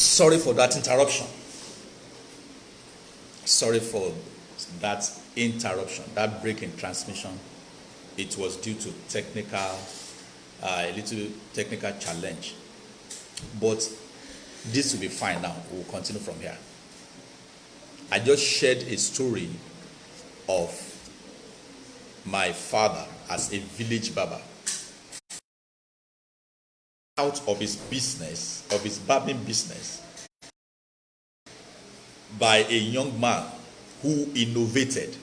Sorry for that interruption. Sorry for that interruption, that break in transmission. It was due to a little technical challenge. But this will be fine now. We'll continue from here. I just shared a story of my father as a village barber. Out of his business, of his barbering business, by a young man who innovated,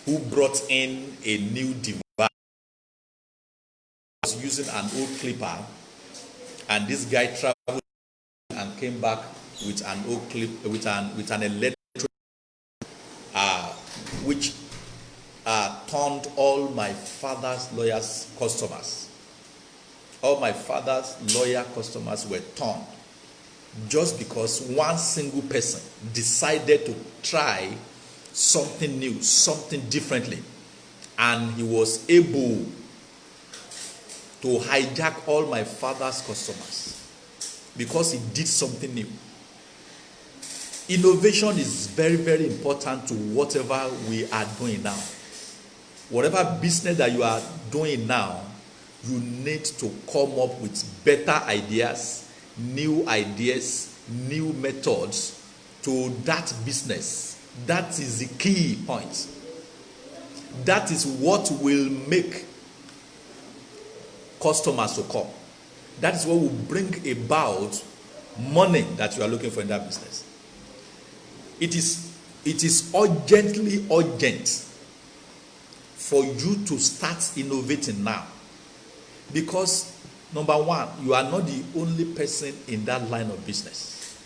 who brought in a new device. He was using an old clipper, and this guy traveled and came back with an old clip, with an electric, which turned all my father's lawyers customers. All my father's lawyer customers were turned just because one single person decided to try something new, something differently, and he was able to hijack all my father's customers because he did something new. Innovation is very, very important to whatever we are doing now. Whatever business that you are doing now, you need to come up with better ideas, new methods to that business. That is the key point. That is what will make customers to come. That is what will bring about money that you are looking for in that business. It is urgently urgent for you to start innovating now. Because, number one, you are not the only person in that line of business.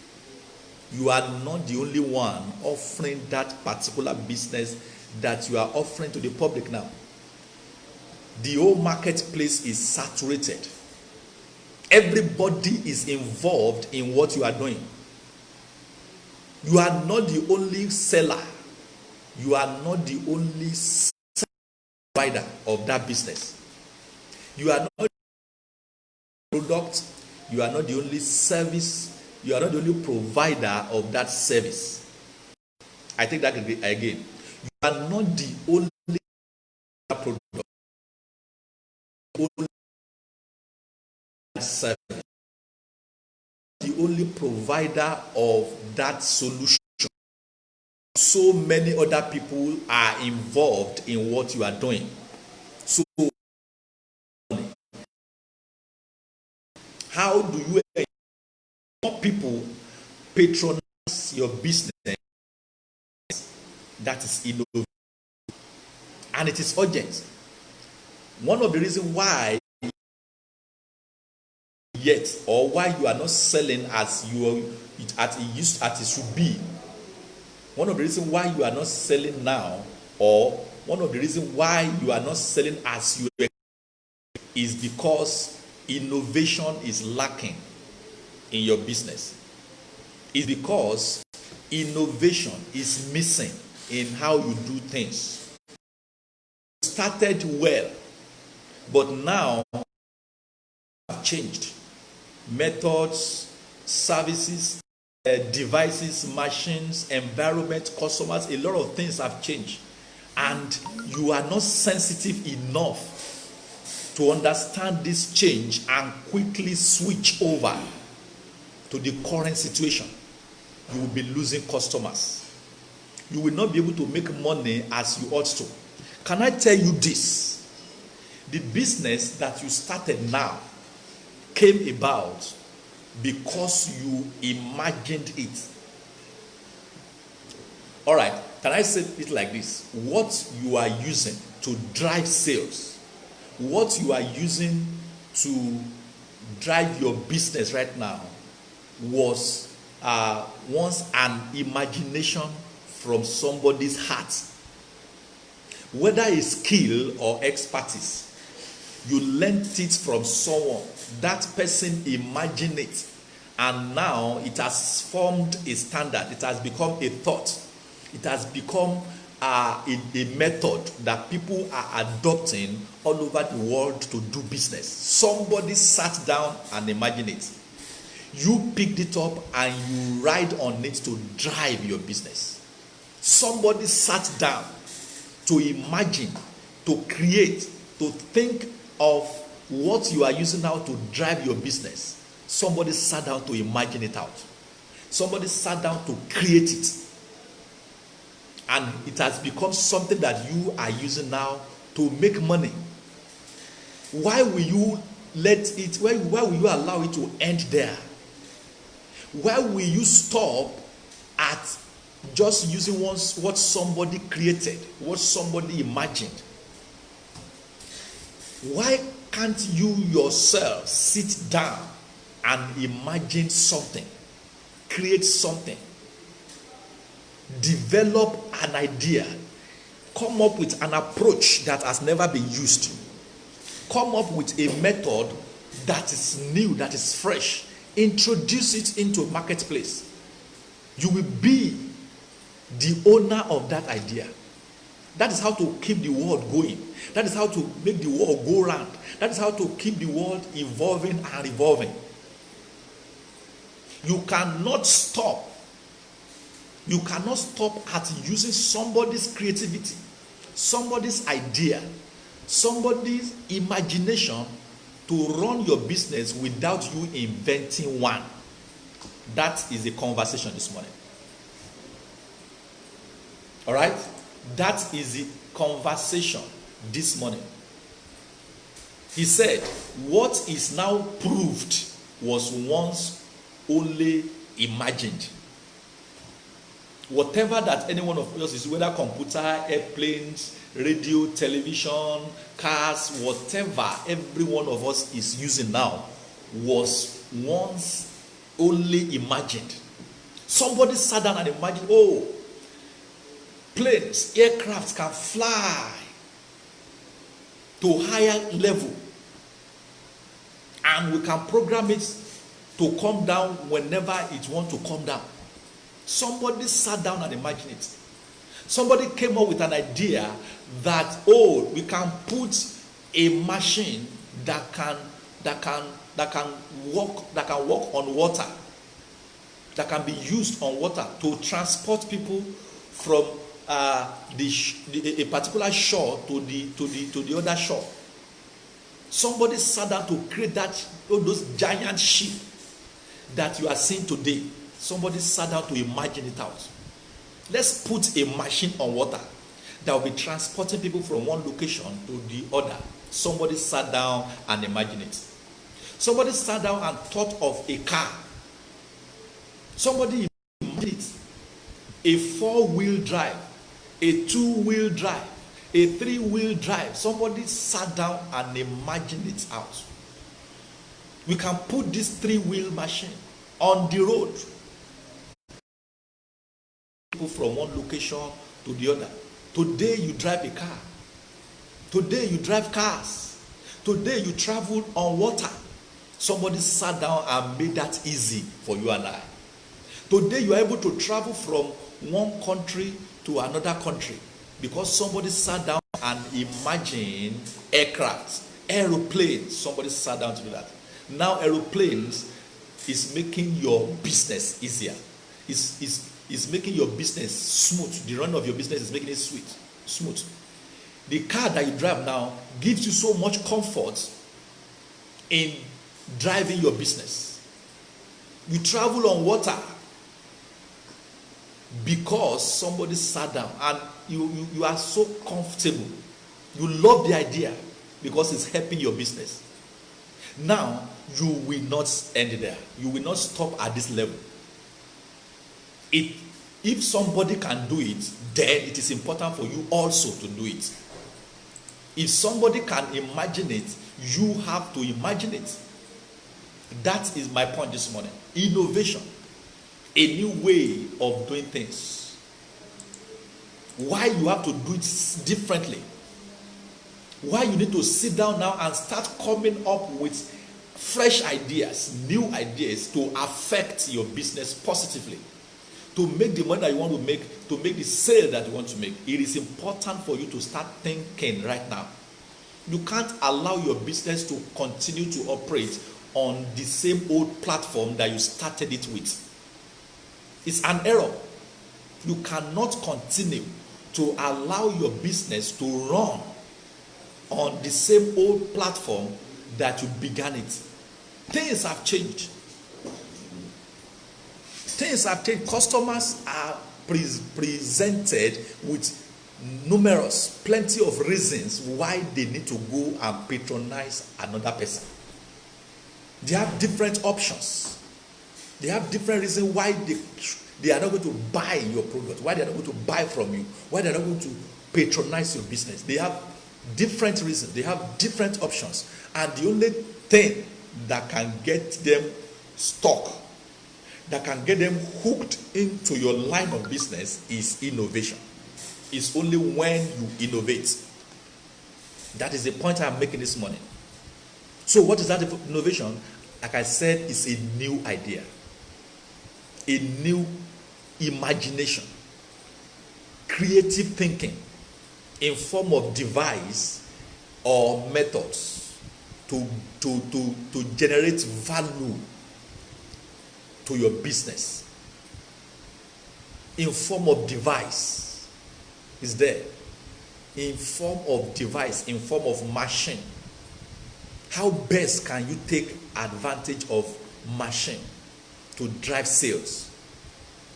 You are not the only one offering that particular business that you are offering to the public now. The whole marketplace is saturated. Everybody is involved in what you are doing. You are not the only seller. You are not the only provider of that business. You are not the product. You are not the only service. You are not the only provider of that service. I take that again. You are not the only product, only service, the only provider of that solution. So many other people are involved in what you are doing. So how do you make more people patronize your business? That is innovation, and it is urgent. One of the reasons why why you are not selling as it should be. One of the reasons why you are not selling now, or one of the reasons why you are not selling as you expect, is because innovation is lacking in your business. It's because innovation is missing in how you do things. You started well, but now have changed. Methods, services, devices, machines, environment, customers, a lot of things have changed, and you are not sensitive enough to understand this change and quickly switch over to the current situation. You will be losing customers. You will not be able to make money as you ought to. Can I tell you this? The business that you started now came about because you imagined it. All right, can I say it like this? What you are using to drive sales, what you are using to drive your business right now was once an imagination from somebody's heart. Whether it's skill or expertise, you learnt it from someone. That person imagined it, and now it has formed a standard. It has become a thought. It has become a method that people are adopting all over the world to do business. Somebody sat down and imagined it. You picked it up and you ride on it to drive your business. Somebody sat down to imagine, to create, to think of what you are using now to drive your business. Somebody sat down to imagine it out. Somebody sat down to create it. And it has become something that you are using now to make money. Why will you let it, why will you allow it to end there? Why will you stop at just using what somebody created, what somebody imagined? Why can't you yourself sit down and imagine something, create something, develop an idea, come up with an approach that has never been used, come up with a method that is new, that is fresh, introduce it into a marketplace? You will be the owner of that idea. That is how to keep the world going. That is how to make the world go round. That is how to keep the world evolving and evolving. You cannot stop. You cannot stop at using somebody's creativity, somebody's idea, somebody's imagination to run your business without you inventing one. That is the conversation this morning. All right? That is the conversation this morning. He said, what is now proved was once only imagined. Whatever that any one of us is, whether computer, airplanes, radio, television, cars, whatever every one of us is using now, was once only imagined. Somebody sat down and imagined, oh, planes, aircrafts can fly to higher level, and we can program it to come down whenever it wants to come down. Somebody sat down and imagined it. Somebody came up with an idea that, oh, we can put a machine that can walk on water, that can be used on water to transport people from a particular shore to the other shore. Somebody sat down to create that, those giant ship that you are seeing today. Somebody sat down to imagine it out. Let's put a machine on water that will be transporting people from one location to the other. Somebody sat down and imagined it. Somebody sat down and thought of a car. Somebody imagined it. A 4-wheel drive, a 2-wheel drive, a 3-wheel drive. Somebody sat down and imagined it out. We can put this 3-wheel machine on the road. People from one location to the other. Today you drive a car. Today you drive cars. Today you travel on water. Somebody sat down and made that easy for you and I. Today you are able to travel from one country to another country because somebody sat down and imagined aircraft, aeroplanes. Somebody sat down to do that. Now aeroplanes is making your business easier. Is making your business smooth. The run of your business is making it smooth. The car that you drive now gives you so much comfort in driving your business. You travel on water because somebody sat down and you are so comfortable. You love the idea because it's helping your business. Now, you will not end there. You will not stop at this level. If somebody can do it, then it is important for you also to do it. If somebody can imagine it, you have to imagine it. That is my point this morning. Innovation. A new way of doing things. Why you have to do it differently. Why you need to sit down now and start coming up with fresh ideas, new ideas to affect your business positively. To make the money that you want to make, to make the sale that you want to make. It is important for you to start thinking right now. You can't allow your business to continue to operate on the same old platform that you started it with. It's an error. You cannot continue to allow your business to run on the same old platform that you began it. Things have changed. Things have changed. Customers are presented with plenty of reasons why they need to go and patronize another person. They have different options. They have different reasons why they are not going to buy your product, why they are not going to buy from you, why they are not going to patronize your business. They have different reasons. They have different options. And the only thing that can get them stuck, that can get them hooked into your line of business is innovation. It's only when you innovate. That is the point I'm making this morning. So what is that innovation? Like I said, it's a new idea, a new imagination, creative thinking in form of device or methods to generate value to your business. In form of device is there. In form of device, in form of machine. How best can you take advantage of machine to drive sales?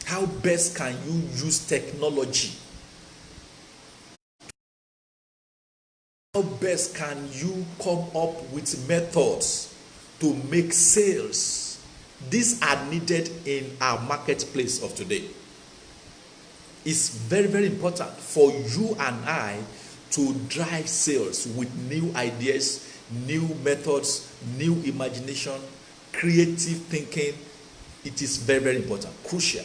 How best can you use technology? How best can you come up with methods to make sales? These are needed in our marketplace of today. It's very, very important for you and I to drive sales with new ideas, new methods, new imagination, creative thinking. It is very, very important, crucial.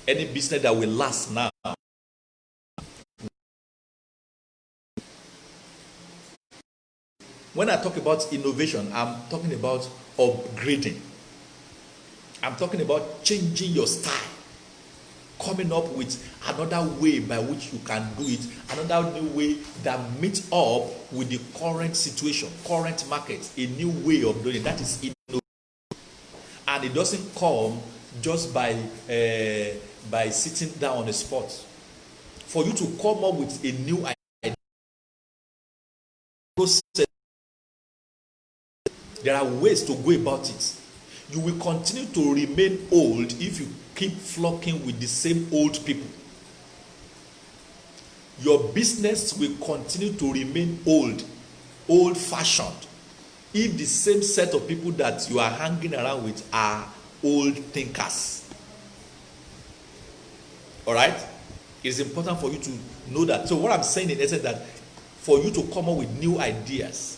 Any business that will last now. When I talk about innovation, I'm talking about upgrading. I'm talking about changing your style, coming up with another way by which you can do it, another new way that meets up with the current situation, current market, a new way of doing it. That is innovation. And it doesn't come just by sitting down on a spot. For you to come up with a new idea, process, there are ways to go about it. You will continue to remain old if you keep flocking with the same old people. Your business will continue to remain old-fashioned, if the same set of people that you are hanging around with are old thinkers. All right? It's important for you to know that. So what I'm saying in essence that for you to come up with new ideas,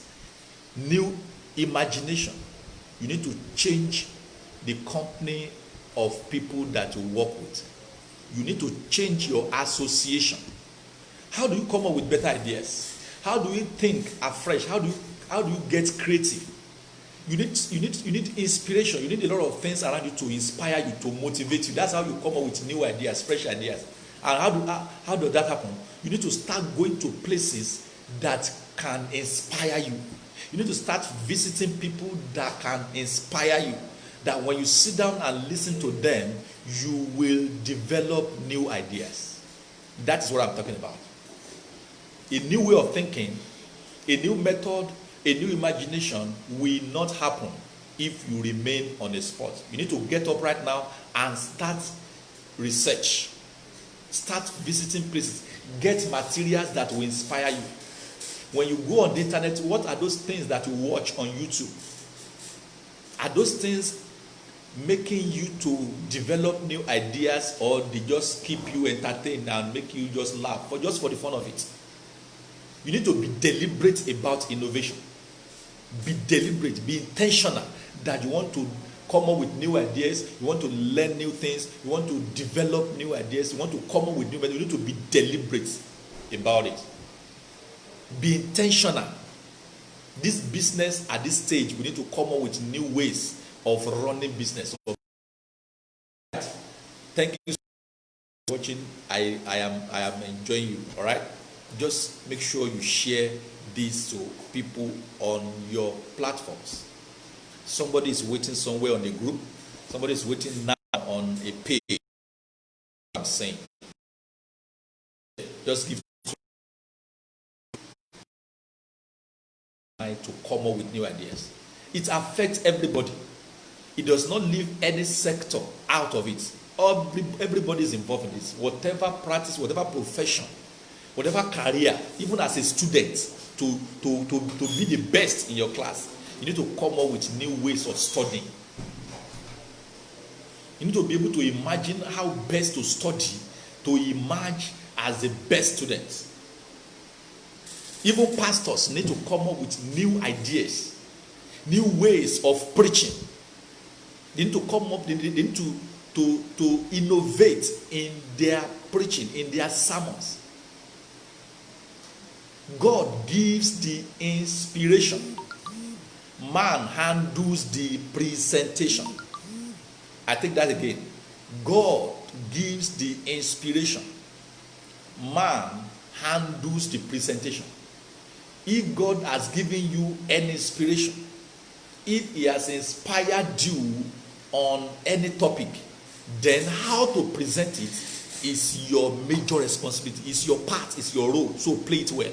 new imagination, you need to change the company of people that you work with. You need to change your association. How do you come up with better ideas? How do you think afresh? How do you get creative? You need inspiration. You need a lot of things around you to inspire you, to motivate you. That's how you come up with new ideas, fresh ideas. And how does that happen? You need to start going to places that can inspire you. You need to start visiting people that can inspire you. That when you sit down and listen to them, you will develop new ideas. That is what I'm talking about. A new way of thinking, a new method, a new imagination will not happen if you remain on a spot. You need to get up right now and start research. Start visiting places. Get materials that will inspire you. When you go on the internet, what are those things that you watch on YouTube? Are those things making you to develop new ideas, or they just keep you entertained and make you just laugh, or just for the fun of it? You need to be deliberate about innovation. Be deliberate, be intentional that you want to come up with new ideas, you want to learn new things, you want to develop new ideas, you want to come up with new methods. You need to be deliberate about it. Be intentional. This business at this stage, we need to come up with new ways of running business. Thank you for watching. I am enjoying you. All right, just make sure you share this to people on your platforms. Somebody is waiting somewhere on a group. Somebody is waiting now on a page. I'm saying, just give time to come up with new ideas. It affects everybody. It does not leave any sector out of it. Everybody is involved in this. Whatever practice, whatever profession, whatever career, even as a student, to be the best in your class, you need to come up with new ways of studying. You need to be able to imagine how best to study to emerge as the best student. Even pastors need to come up with new ideas, new ways of preaching. They need to come up, they need to innovate in their preaching, in their sermons. God gives the inspiration. Man handles the presentation. I take that again. God gives the inspiration. Man handles the presentation. If God has given you an inspiration, if he has inspired you on any topic, then how to present it is your major responsibility. It's your part, it's your role. So play it well.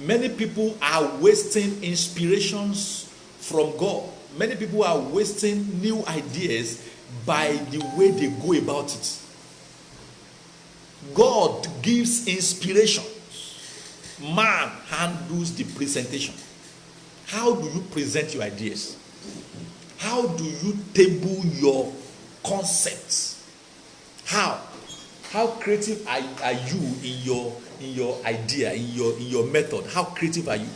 Many people are wasting inspirations from God. Many people are wasting new ideas by the way they go about it. God gives inspiration. Man handles the presentation. How do you present your ideas? How do you table your concepts? How creative are you in your idea, in your method? How creative are you?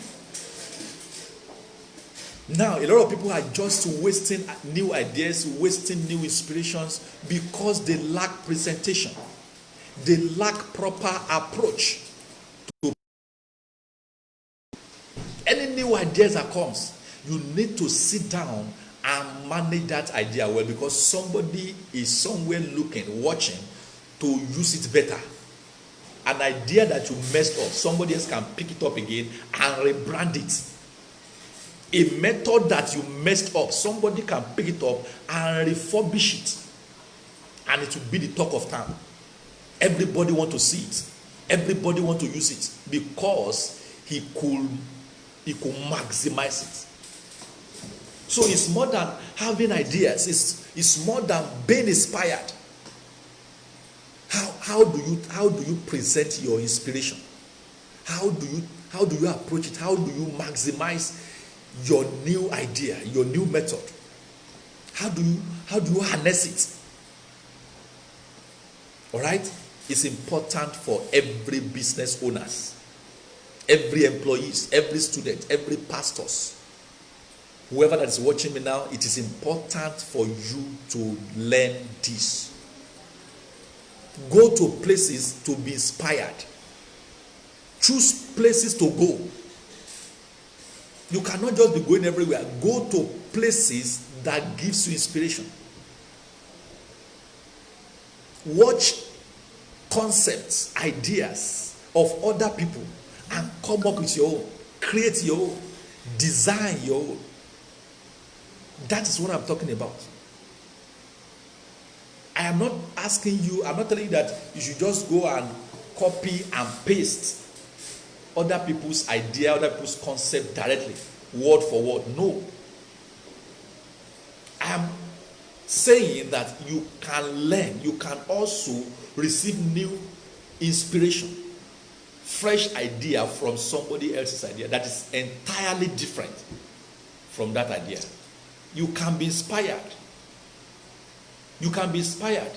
Now, a lot of people are just wasting new ideas, wasting new inspirations because they lack presentation. They lack proper approach to any new ideas that comes. You need to sit down and manage that idea well, because somebody is somewhere looking, watching to use it better. An idea that you messed up, somebody else can pick it up again and rebrand it. A method that you messed up, somebody can pick it up and refurbish it, and it will be the talk of town. Everybody want to see it. Everybody want to use it because he could maximize it. So it's more than having ideas. It's more than being inspired. How do you present your inspiration? How do you approach it? How do you maximize your new idea, your new method? How do you harness it? All right? It's important for every business owners, every employees, every student, every pastors, whoever that is watching me now. It is important for you to learn this. Go to places to be inspired. Choose places to go. You cannot just be going everywhere. Go to places that gives you inspiration. Watch concepts, ideas of other people and come up with your own. Create your own. Design your own. That is what I'm talking about. I am not asking you, I'm not telling you that you should just go and copy and paste other people's idea, other people's concept directly, word for word. No. I am saying that you can learn, you can also receive new inspiration, fresh idea from somebody else's idea that is entirely different from that idea. You can be inspired. You can be inspired.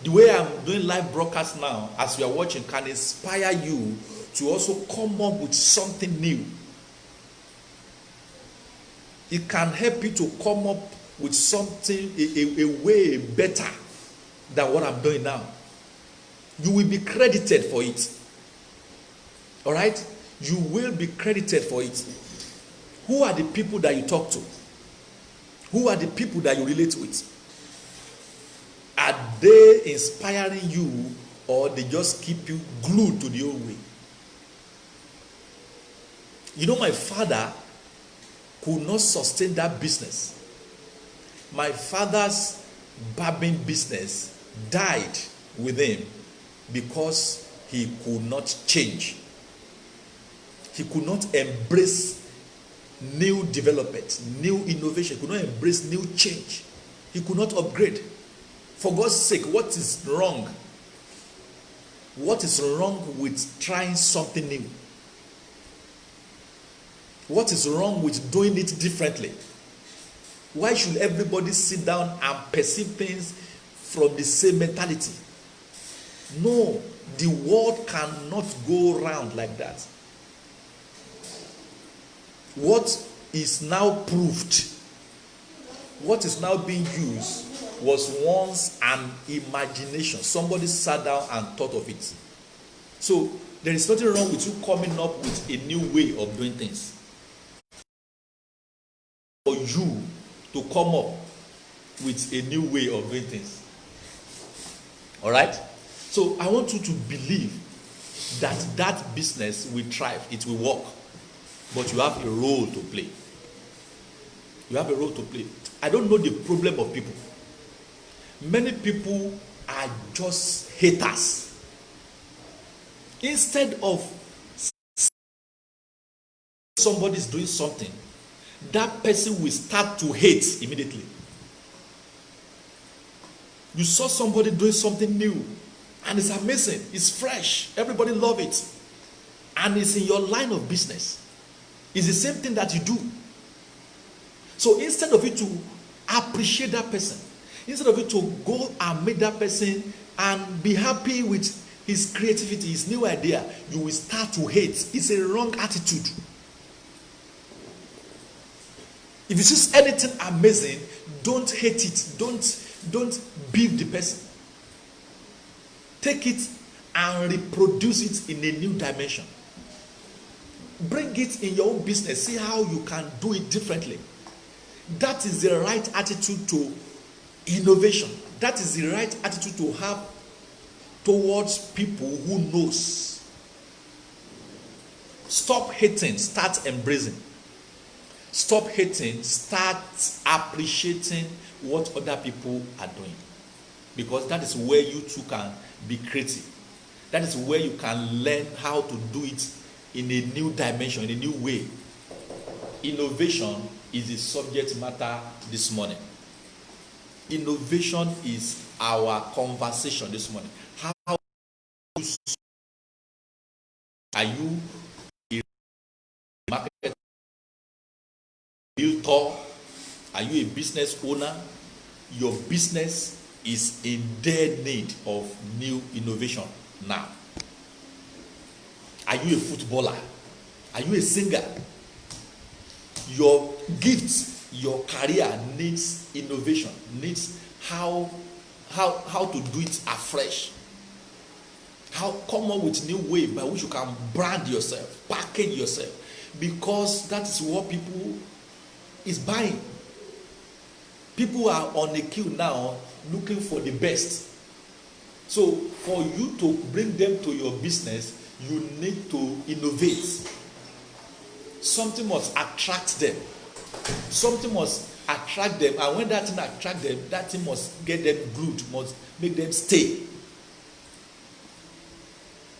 The way I'm doing live broadcast now, as you are watching, can inspire you to also come up with something new. It can help you to come up with something, a way better than what I'm doing now. You will be credited for it. All right? You will be credited for it. Who are the people that you talk to? Who are the people that you relate with? Are they inspiring you, or they just keep you glued to the old way? You know, my father could not sustain that business. My father's barbing business died with him because he could not change. He could not embrace new development, new innovation. He could not embrace new change. He could not upgrade. For God's sake, what is wrong? What is wrong with trying something new? What is wrong with doing it differently? Why should everybody sit down and perceive things from the same mentality? No, the world cannot go round like that. What is now proved, what is now being used, was once an imagination. Somebody sat down and thought of it. So there is nothing wrong with you coming up with a new way of doing things. For you to come up with a new way of doing things. All right? So I want you to believe that that business will thrive, it will work. But you have a role to play. You have a role to play. I don't know the problem of people. Many people are just haters. Instead of somebody is doing something, that person will start to hate immediately. You saw somebody doing something new and it's amazing, it's fresh, everybody love it, and it's in your line of business. It's the same thing that you do. So instead of you to appreciate that person, instead of you to go and meet that person and be happy with his creativity, his new idea, you will start to hate. It's a wrong attitude. If you see anything amazing, don't hate it. Don't beat the person. Take it and reproduce it in a new dimension. Bring it in your own business. See how you can do it differently. That is the right attitude to innovation. That is the right attitude to have towards people who knows. Stop hating, start embracing. Stop hating, start appreciating what other people are doing. Because that is where you too can be creative. That is where you can learn how to do it in a new dimension, in a new way. Innovation is the subject matter this morning. Innovation is our conversation this morning. How are you a marketer, realtor? Are you a business owner? Your business is in dead need of new innovation now. Are you a footballer? Are you a singer? Your gifts, your career needs innovation, needs how to do it afresh. How come up with new way by which you can brand yourself, package yourself, because that is what people is buying. People are on a queue now looking for the best. So for you to bring them to your business, you need to innovate. Something must attract them. Something must attract them, and when that thing attracts them, that thing must get them glued, must make them stay.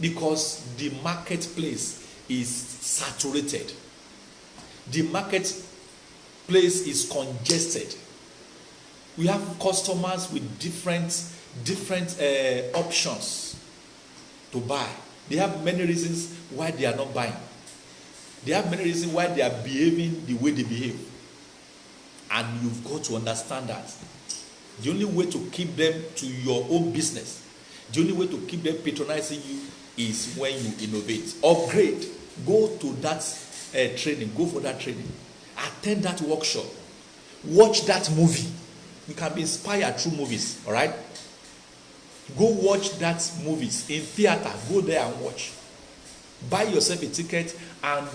Because the marketplace is saturated. The marketplace is congested. We have customers with different options to buy. They have many reasons why they are not buying. They have many reasons why they are behaving the way they behave. And you've got to understand that. The only way to keep them to your own business, the only way to keep them patronizing you is when you innovate. Upgrade. Go to that training. Go for that training. Attend that workshop. Watch that movie. You can be inspired through movies. All right? Go watch that movies in theater. Go there and watch. Buy yourself a ticket and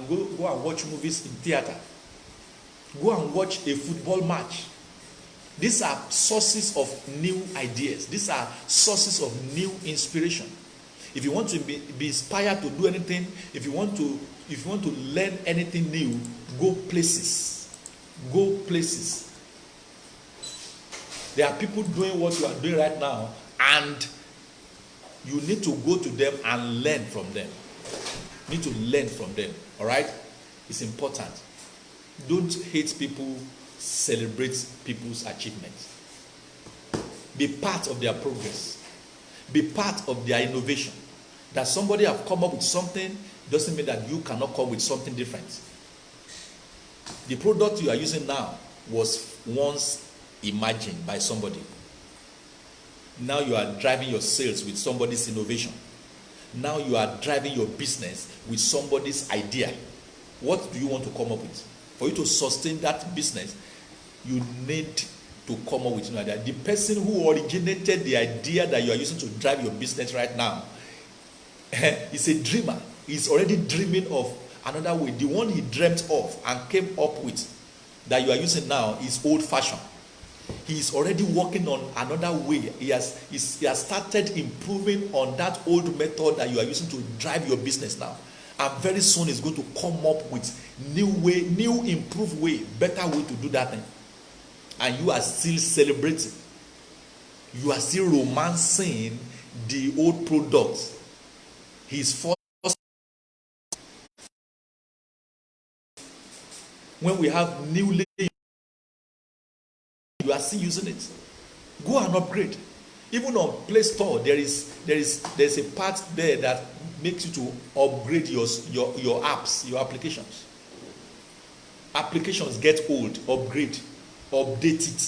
go and watch movies in theater. Go and watch a football match. These are sources of new ideas. These are sources of new inspiration. If you want to be inspired to do anything, if you want to If you want to learn anything new, go places. Go places. There are people doing what you are doing right now, and you need to go to them and learn from them. You need to learn from them. All right? It's important. Don't hate people, celebrate people's achievements. Be part of their progress. Be part of their innovation. That somebody have come up with something doesn't mean that you cannot come with something different. The product you are using now was once imagined by somebody. Now you are driving your sales with somebody's innovation. Now you are driving your business with somebody's idea. What do you want to come up with? For you to sustain that business, you need to come up with an idea. The person who originated the idea that you are using to drive your business right now is a dreamer. He's already dreaming of another way. The one he dreamt of and came up with that you are using now is old-fashioned. He is already working on another way. He has started improving on that old method that you are using to drive your business now. And very soon he's going to come up with new improved way, better way to do that thing. And you are still celebrating. You are still romancing the old product. His first. When we have new, you are still using it. Go and upgrade. Even on Play Store, there's a part there that makes you to upgrade your apps, your applications. Applications get old, upgrade, update it,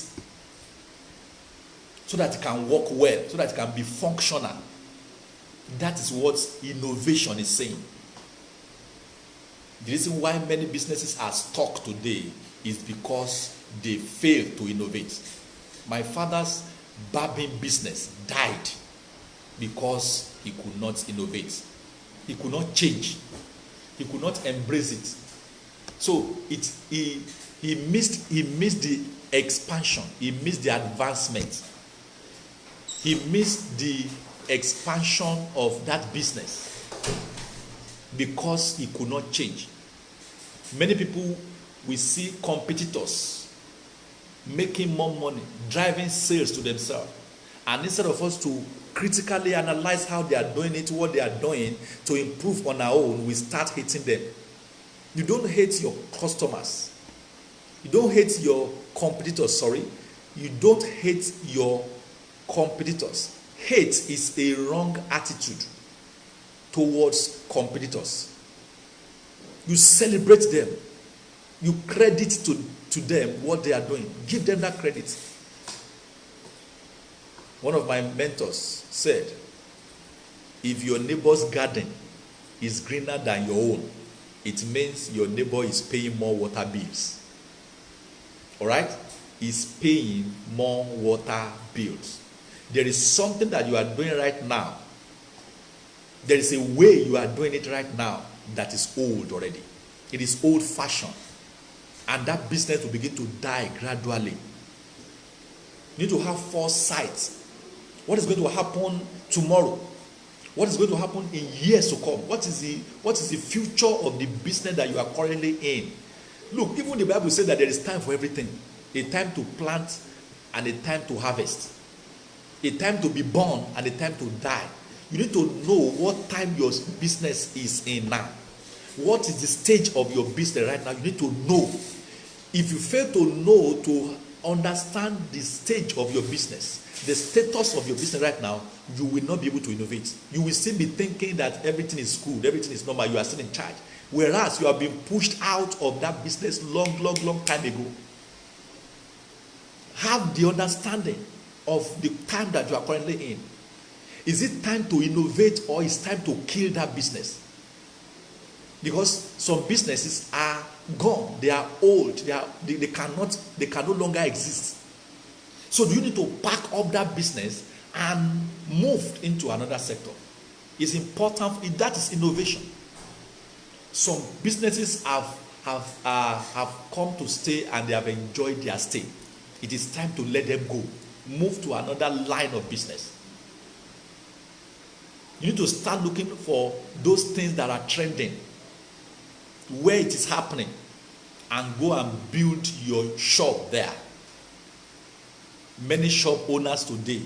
so that it can work well, so that it can be functional. That is what innovation is saying. The reason why many businesses are stuck today is because they fail to innovate. My father's barbing business died because he could not innovate. He could not change. He could not embrace it. So he missed the expansion. He missed the advancement. He missed the expansion of that business because he could not change. Many people, we see competitors making more money, driving sales to themselves. And instead of us to critically analyze how they are doing it, what they are doing to improve on our own, we start hating them. You don't hate your customers. You don't hate your competitors, You don't hate your competitors. Hate is a wrong attitude towards competitors. You celebrate them. You credit to them what they are doing. Give them that credit. One of my mentors said, if your neighbor's garden is greener than your own, it means your neighbor is paying more water bills. All right? Is paying more water bills. There is something that you are doing right now. There is a way you are doing it right now that is old already. It is old-fashioned. And that business will begin to die gradually. You need to have foresight. What is going to happen tomorrow? What is going to happen in years to come? What is the future of the business that you are currently in? Look, even the Bible says that there is time for everything. A time to plant and a time to harvest. A time to be born and a time to die. You need to know what time your business is in now. What is the stage of your business right now? You need to know. If you fail to know, to understand the stage of your business, the status of your business right now, you will not be able to innovate. You will still be thinking that everything is good, everything is normal, you are still in charge. Whereas you have been pushed out of that business long time ago. Have the understanding of the time that you are currently in. Is it time to innovate or is it time to kill that business? Because some businesses are gone, they are old, they can no longer exist. So do you need to pack up that business and move into another sector? It's important. That is innovation. Some businesses have come to stay and they have enjoyed their stay. It is time to let them go. Move to another line of business. You need to start looking for those things that are trending. where it is happening and go and build your shop there. Many shop owners today,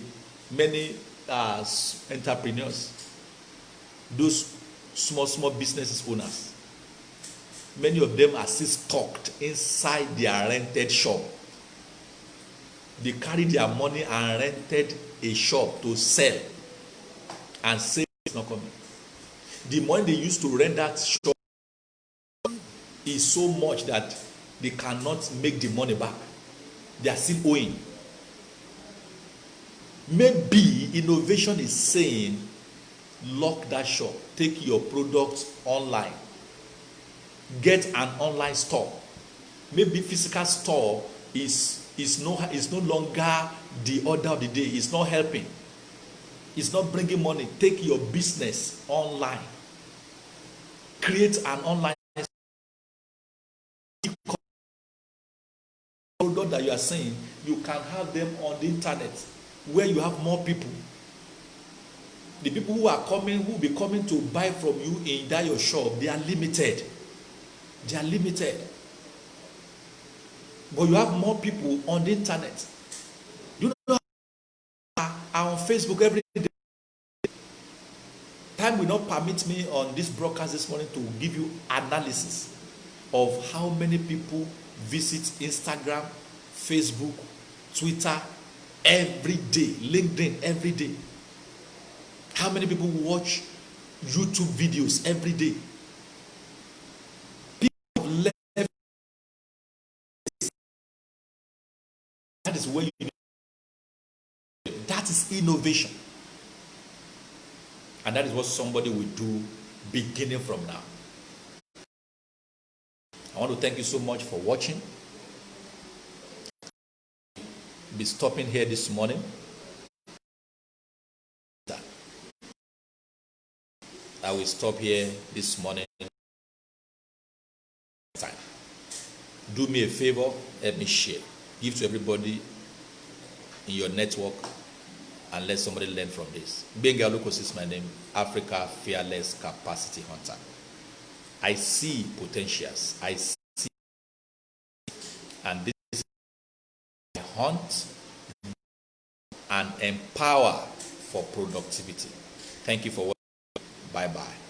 many entrepreneurs, those small businesses owners, many of them are still stuck inside their rented shop. They carry their money and rented a shop to sell, and say it's not coming. The money they used to rent that shop is so much that they cannot make the money back. They are still owing. Maybe innovation is saying, lock that shop, take your products online, get an online store. Maybe physical store is no longer the order of the day. It's not helping. It's not bringing money. Take your business online. Create an online product that you are saying. You can have them on the internet where you have more people. The people who are coming, who will be coming to buy from you in that your shop, they are limited. They are limited. But you have more people on the internet. You know, are on Facebook every day. Time will not permit me on this broadcast this morning to give you analysis of how many people visit Instagram, Facebook, Twitter every day, LinkedIn every day. How many people watch YouTube videos every day? People left. That is where you need. That is innovation. And that is what somebody will do beginning from now. I want to thank you so much for watching. Be stopping here this morning. I will stop here this morning. Time. Do me a favor, help me share. Give to everybody in your network and let somebody learn from this. Benga Lucas is my name. Africa Fearless Capacity Hunter. I see potentials. I see, and this is hunt and empower for productivity. Thank you for watching. Bye-bye.